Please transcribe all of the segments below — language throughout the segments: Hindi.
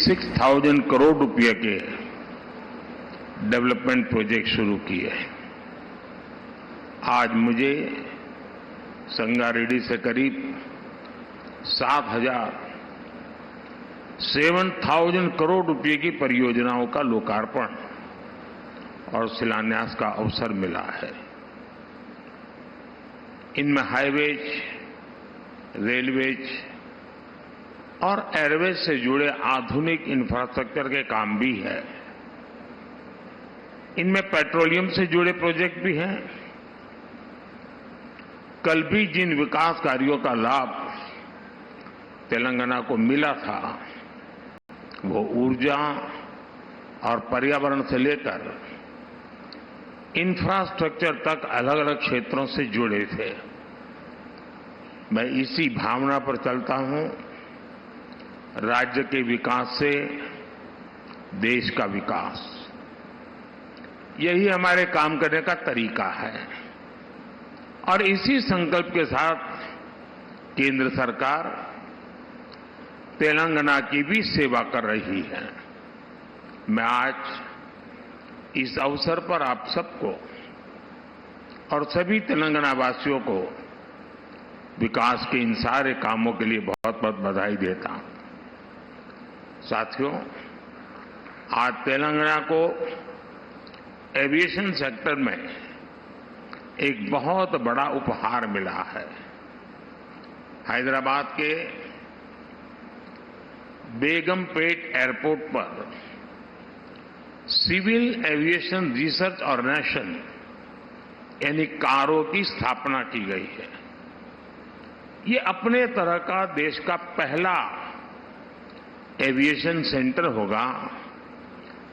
86,000 करोड़ रुपए के डेवलपमेंट प्रोजेक्ट शुरू किए। आज मुझे संगारेड्डी से करीब 7,000 करोड़ रुपए की परियोजनाओं का लोकार्पण और शिलान्यास का अवसर मिला है। इनमें हाईवेज, रेलवेज और एयरवेज से जुड़े आधुनिक इंफ्रास्ट्रक्चर के काम भी है। इनमें पेट्रोलियम से जुड़े प्रोजेक्ट भी हैं। कल भी जिन विकास कार्यों का लाभ तेलंगाना को मिला था, वो ऊर्जा और पर्यावरण से लेकर इंफ्रास्ट्रक्चर तक अलग अलग क्षेत्रों से जुड़े थे। मैं इसी भावना पर चलता हूं। राज्य के विकास से देश का विकास, यही हमारे काम करने का तरीका है। और इसी संकल्प के साथ केंद्र सरकार तेलंगाना की भी सेवा कर रही है। मैं आज इस अवसर पर आप सबको और सभी तेलंगाना वासियों को विकास के इन सारे कामों के लिए बहुत बहुत बधाई देता हूं। साथियों, आज तेलंगाना को एविएशन सेक्टर में एक बहुत बड़ा उपहार मिला है। हैदराबाद के बेगमपेट एयरपोर्ट पर सिविल एविएशन रिसर्च ऑर्गेनाइजेशन यानी कारो की स्थापना की गई है। ये अपने तरह का देश का पहला एविएशन सेंटर होगा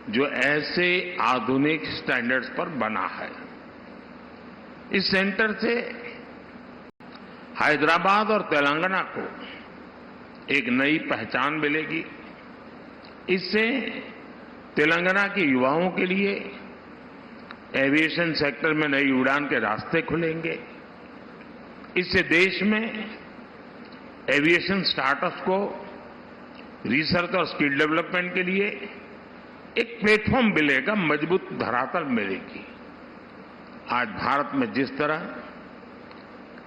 जो ऐसे आधुनिक स्टैंडर्ड्स पर बना है। इस सेंटर से हैदराबाद और तेलंगाना को एक नई पहचान मिलेगी। इससे तेलंगाना के युवाओं के लिए एविएशन सेक्टर में नई उड़ान के रास्ते खुलेंगे। इससे देश में एविएशन स्टार्टअप्स को रिसर्च और स्किल डेवलपमेंट के लिए एक प्लेटफॉर्म मिलेगा, मजबूत धरातल मिलेगी। आज भारत में जिस तरह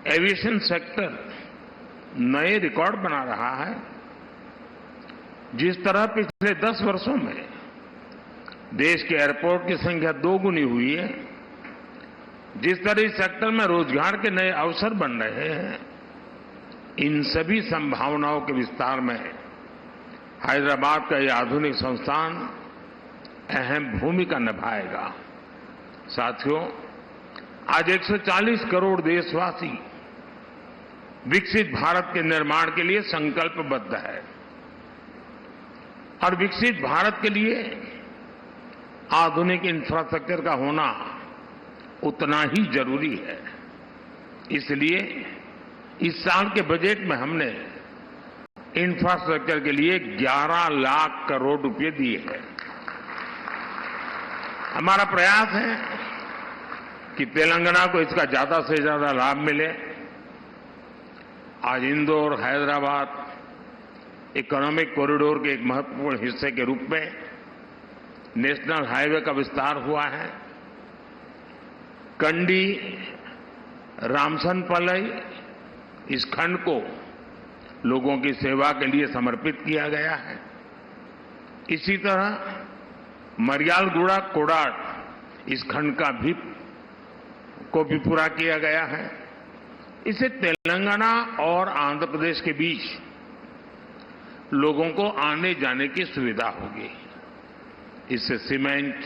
एविएशन सेक्टर नए रिकॉर्ड बना रहा है, जिस तरह पिछले 10 वर्षों में देश के एयरपोर्ट की संख्या 2 गुनी हुई है, जिस तरह इस सेक्टर में रोजगार के नए अवसर बन रहे हैं, इन सभी संभावनाओं के विस्तार में हैदराबाद का यह आधुनिक संस्थान अहम भूमिका निभाएगा। साथियों, आज 140 करोड़ देशवासी विकसित भारत के निर्माण के लिए संकल्पबद्ध है और विकसित भारत के लिए आधुनिक इंफ्रास्ट्रक्चर का होना उतना ही जरूरी है। इसलिए इस साल के बजट में हमने इंफ्रास्ट्रक्चर के लिए 11 लाख करोड़ रुपए दिए हैं। हमारा प्रयास है कि तेलंगाना को इसका ज्यादा से ज्यादा लाभ मिले। आज इंदौर हैदराबाद इकोनॉमिक कॉरिडोर के एक महत्वपूर्ण हिस्से के रूप में नेशनल हाईवे का विस्तार हुआ है। कंडी रामसनपलई इस खंड को लोगों की सेवा के लिए समर्पित किया गया है। इसी तरह मरियालगुड़ा कोडाट इस खंड का भी पूरा किया गया है। इससे तेलंगाना और आंध्र प्रदेश के बीच लोगों को आने जाने की सुविधा होगी। इससे सीमेंट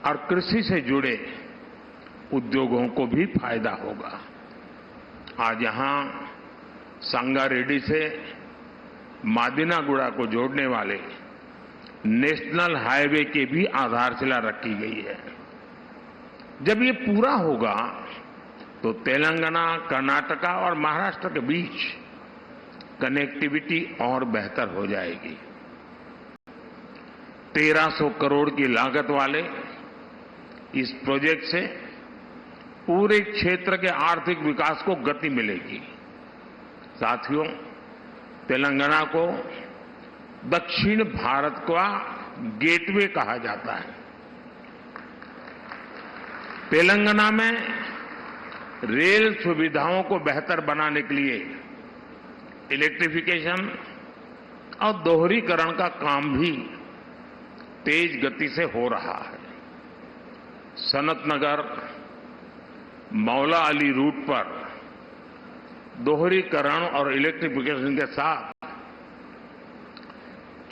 और कृषि से जुड़े उद्योगों को भी फायदा होगा। आज यहां संगारेड्डी से मादिनागुड़ा को जोड़ने वाले नेशनल हाईवे की भी आधारशिला रखी गई है। जब ये पूरा होगा तो तेलंगाना, कर्नाटका और महाराष्ट्र के बीच कनेक्टिविटी और बेहतर हो जाएगी। 1300 करोड़ की लागत वाले इस प्रोजेक्ट से पूरे क्षेत्र के आर्थिक विकास को गति मिलेगी। साथियों, तेलंगाना को दक्षिण भारत का गेटवे कहा जाता है। तेलंगाना में रेल सुविधाओं को बेहतर बनाने के लिए इलेक्ट्रिफिकेशन और दोहरीकरण का काम भी तेज गति से हो रहा है। सनत नगर मौला अली रूट पर दोहरीकरण और इलेक्ट्रिफिकेशन के साथ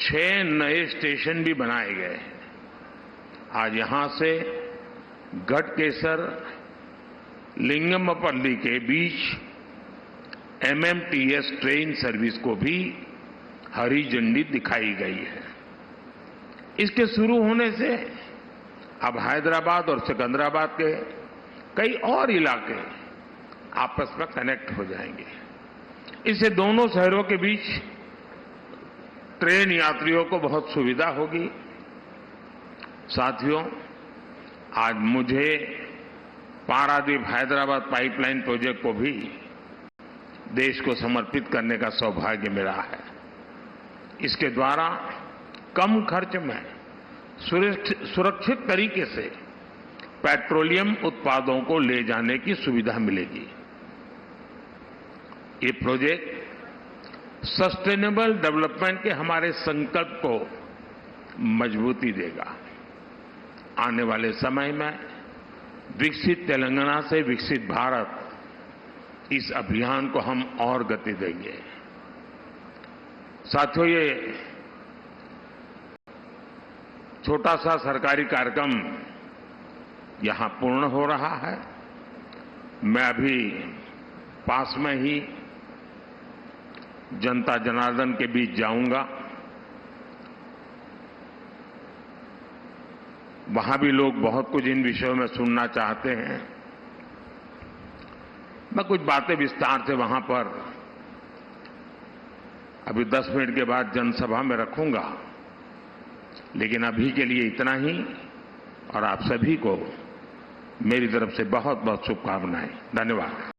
6 नए स्टेशन भी बनाए गए हैं। आज यहां से गढ़केसर लिंगमपल्ली के बीच एमएमटीएस ट्रेन सर्विस को भी हरी झंडी दिखाई गई है। इसके शुरू होने से अब हैदराबाद और सिकंदराबाद के कई और इलाके आपस में कनेक्ट हो जाएंगे। इससे दोनों शहरों के बीच ट्रेन यात्रियों को बहुत सुविधा होगी। साथियों, आज मुझे पारादीप हैदराबाद पाइपलाइन प्रोजेक्ट को भी देश को समर्पित करने का सौभाग्य मिला है। इसके द्वारा कम खर्च में सुरक्षित तरीके से पेट्रोलियम उत्पादों को ले जाने की सुविधा मिलेगी। ये प्रोजेक्ट सस्टेनेबल डेवलपमेंट के हमारे संकल्प को मजबूती देगा। आने वाले समय में विकसित तेलंगाना से विकसित भारत, इस अभियान को हम और गति देंगे। साथियों, ये छोटा सा सरकारी कार्यक्रम यहां पूर्ण हो रहा है। मैं अभी पास में ही जनता जनार्दन के बीच जाऊंगा। वहां भी लोग बहुत कुछ इन विषयों में सुनना चाहते हैं। मैं कुछ बातें विस्तार से वहां पर अभी 10 मिनट के बाद जनसभा में रखूंगा, लेकिन अभी के लिए इतना ही। और आप सभी को मेरी तरफ से बहुत बहुत शुभकामनाएं। धन्यवाद।